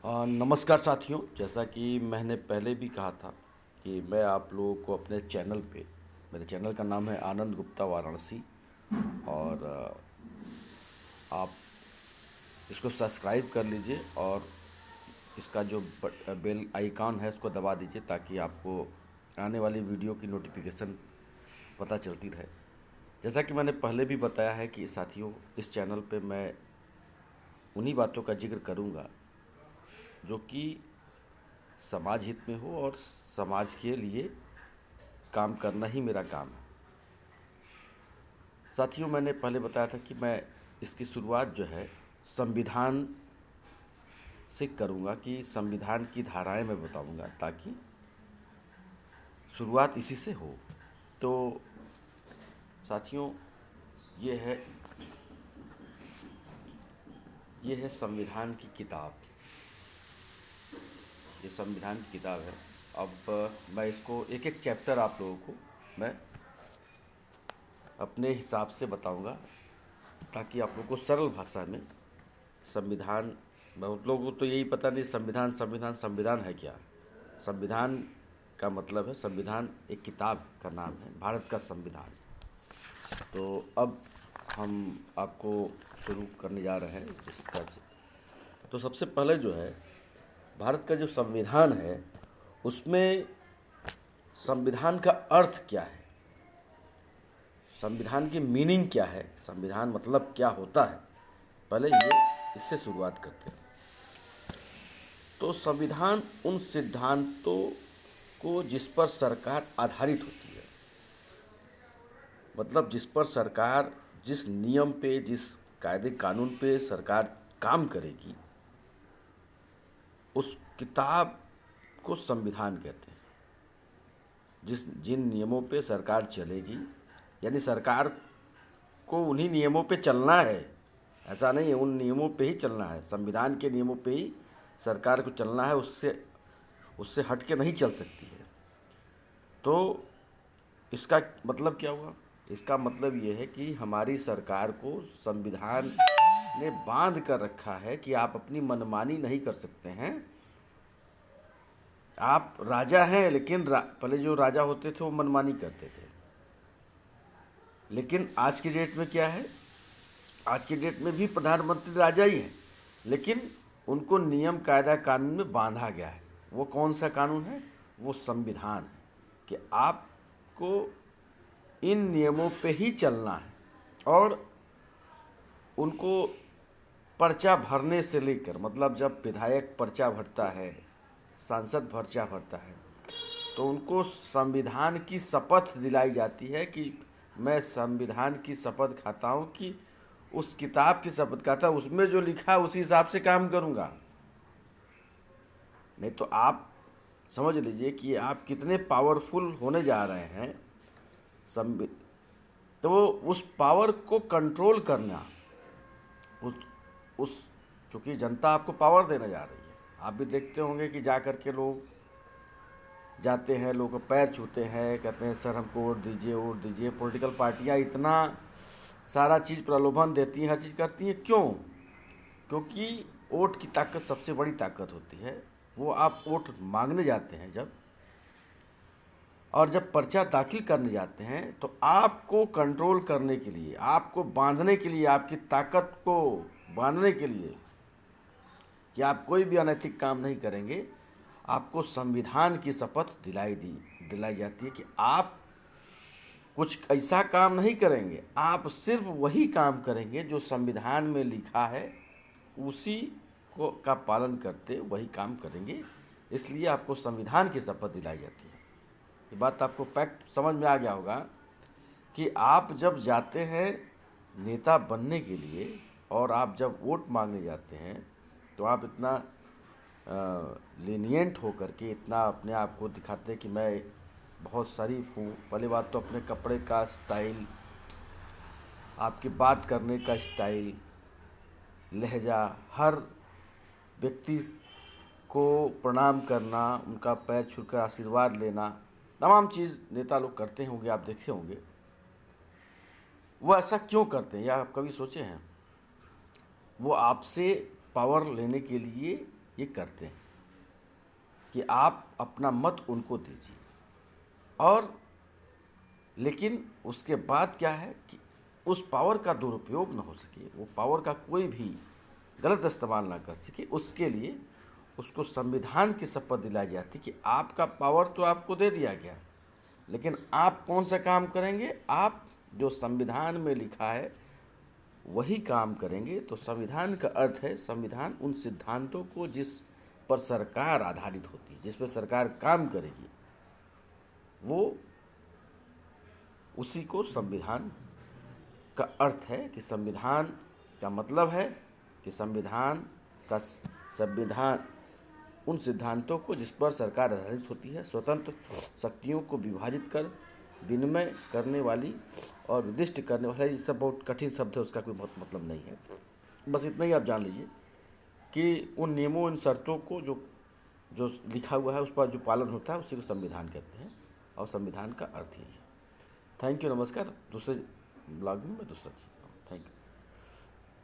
नमस्कार साथियों, जैसा कि मैंने पहले भी कहा था कि मैं आप लोगों को अपने चैनल पे, मेरे चैनल का नाम है आनंद गुप्ता वाराणसी। और आप इसको सब्सक्राइब कर लीजिए और इसका जो बेल आइकॉन है उसको दबा दीजिए ताकि आपको आने वाली वीडियो की नोटिफिकेशन पता चलती रहे। जैसा कि मैंने पहले भी बताया है कि साथियों, इस चैनल पे मैं उन्हीं बातों का जिक्र करूँगा जो कि समाज हित में हो और समाज के लिए काम करना ही मेरा काम है। साथियों, मैंने पहले बताया था कि मैं इसकी शुरुआत जो है संविधान से करूँगा, कि संविधान की धाराएं मैं बताऊँगा ताकि शुरुआत इसी से हो। तो साथियों, ये है ये है संविधान की किताब। ये संविधान की किताब है। अब मैं इसको एक एक चैप्टर आप लोगों को मैं अपने हिसाब से बताऊंगा ताकि आप लोगों को सरल भाषा में संविधान, बहुत लोगों को तो यही पता नहीं संविधान संविधान संविधान है क्या। संविधान का मतलब है, संविधान एक किताब का नाम है, भारत का संविधान। तो अब हम आपको शुरू करने जा रहे हैं इसका। तो सबसे पहले जो है भारत का जो संविधान है उसमें संविधान का अर्थ क्या है, संविधान की मीनिंग क्या है, संविधान मतलब क्या होता है, पहले ये इससे शुरुआत करते हैं। तो संविधान उन सिद्धांतों को जिस पर सरकार आधारित होती है, मतलब जिस पर सरकार, जिस नियम पे, जिस कायदे कानून पे सरकार काम करेगी, उस किताब को संविधान कहते हैं। जिन नियमों पे सरकार चलेगी, यानी सरकार को उन्हीं नियमों पे चलना है, ऐसा नहीं है उन नियमों पे ही चलना है, संविधान के नियमों पे ही सरकार को चलना है, उससे उससे हट के नहीं चल सकती है। तो इसका मतलब क्या हुआ? इसका मतलब ये है कि हमारी सरकार को संविधान ने बांध कर रखा है कि आप अपनी मनमानी नहीं कर सकते हैं। आप राजा हैं, लेकिन पहले जो राजा होते थे वो मनमानी करते थे, लेकिन आज की डेट में क्या है, आज की डेट में भी प्रधानमंत्री राजा ही हैं, लेकिन उनको नियम कायदा कानून में बांधा गया है। वो कौन सा कानून है? वो संविधान है कि आपको इन नियमों पे ही चलना है। और उनको पर्चा भरने से लेकर, मतलब जब विधायक पर्चा भरता है, सांसद पर्चा भरता है, तो उनको संविधान की शपथ दिलाई जाती है कि मैं संविधान की शपथ खाता हूँ कि उस किताब की शपथ खाता, उसमें जो लिखा है उसी हिसाब से काम करूँगा। नहीं तो आप समझ लीजिए कि आप कितने पावरफुल होने जा रहे हैं। तो उस पावर को कंट्रोल करना, उस चूँकि जनता आपको पावर देने जा रही है। आप भी देखते होंगे कि जा कर के लोग जाते हैं, लोगों को पैर छूते हैं, कहते हैं सर हमको वोट दीजिए वोट दीजिए। पॉलिटिकल पार्टियां इतना सारा चीज़ प्रलोभन देती हैं, हर चीज़ करती हैं। क्यों? क्योंकि वोट की ताकत सबसे बड़ी ताकत होती है। वो आप वोट मांगने जाते हैं जब, और जब पर्चा दाखिल करने जाते हैं, तो आपको कंट्रोल करने के लिए, आपको बांधने के लिए, आपकी ताकत को बांधने के लिए कि आप कोई भी अनैतिक काम नहीं करेंगे, आपको संविधान की शपथ दिलाई जाती है कि आप कुछ ऐसा काम नहीं करेंगे, आप सिर्फ वही काम करेंगे जो संविधान में लिखा है, उसी को का पालन करते वही काम करेंगे। इसलिए आपको संविधान की शपथ दिलाई जाती है। ये बात आपको फैक्ट समझ में आ गया होगा कि आप जब जाते हैं नेता बनने के लिए और आप जब वोट मांगने जाते हैं, तो आप इतना लीनियंट होकर के, इतना अपने आप को दिखाते हैं कि मैं बहुत शरीफ हूँ। पहली बात तो अपने कपड़े का स्टाइल, आपकी बात करने का स्टाइल, लहजा, हर व्यक्ति को प्रणाम करना, उनका पैर छूकर आशीर्वाद लेना, तमाम चीज़ नेता लोग करते होंगे, आप देखे होंगे। वो ऐसा क्यों करते हैं, या आप कभी सोचे हैं? वो आपसे पावर लेने के लिए ये करते हैं कि आप अपना मत उनको दीजिए, और लेकिन उसके बाद क्या है कि उस पावर का दुरुपयोग न हो सके, वो पावर का कोई भी गलत इस्तेमाल ना कर सके, उसके लिए उसको संविधान की शपथ दिलाई जाती कि आपका पावर तो आपको दे दिया गया, लेकिन आप कौन सा काम करेंगे, आप जो संविधान में लिखा है वही काम करेंगे। तो संविधान का अर्थ है, संविधान उन सिद्धांतों को जिस पर सरकार आधारित होती है, जिस पर सरकार काम करेगी, वो उसी को संविधान का अर्थ है। कि संविधान का मतलब है कि संविधान उन सिद्धांतों को जिस पर सरकार आधारित होती है, स्वतंत्र शक्तियों को विभाजित कर विनिमय करने वाली और निर्दिष्ट करने वाला, ये सब बहुत कठिन शब्द है, उसका कोई बहुत मतलब नहीं है। बस इतना ही आप जान लीजिए कि उन नियमों, उन शर्तों को जो जो लिखा हुआ है उस पर जो पालन होता है उसी को संविधान कहते हैं, और संविधान का अर्थ यही है। थैंक यू, नमस्कार। दूसरे ब्लॉग में मैं दूसरा चीज। Thank you.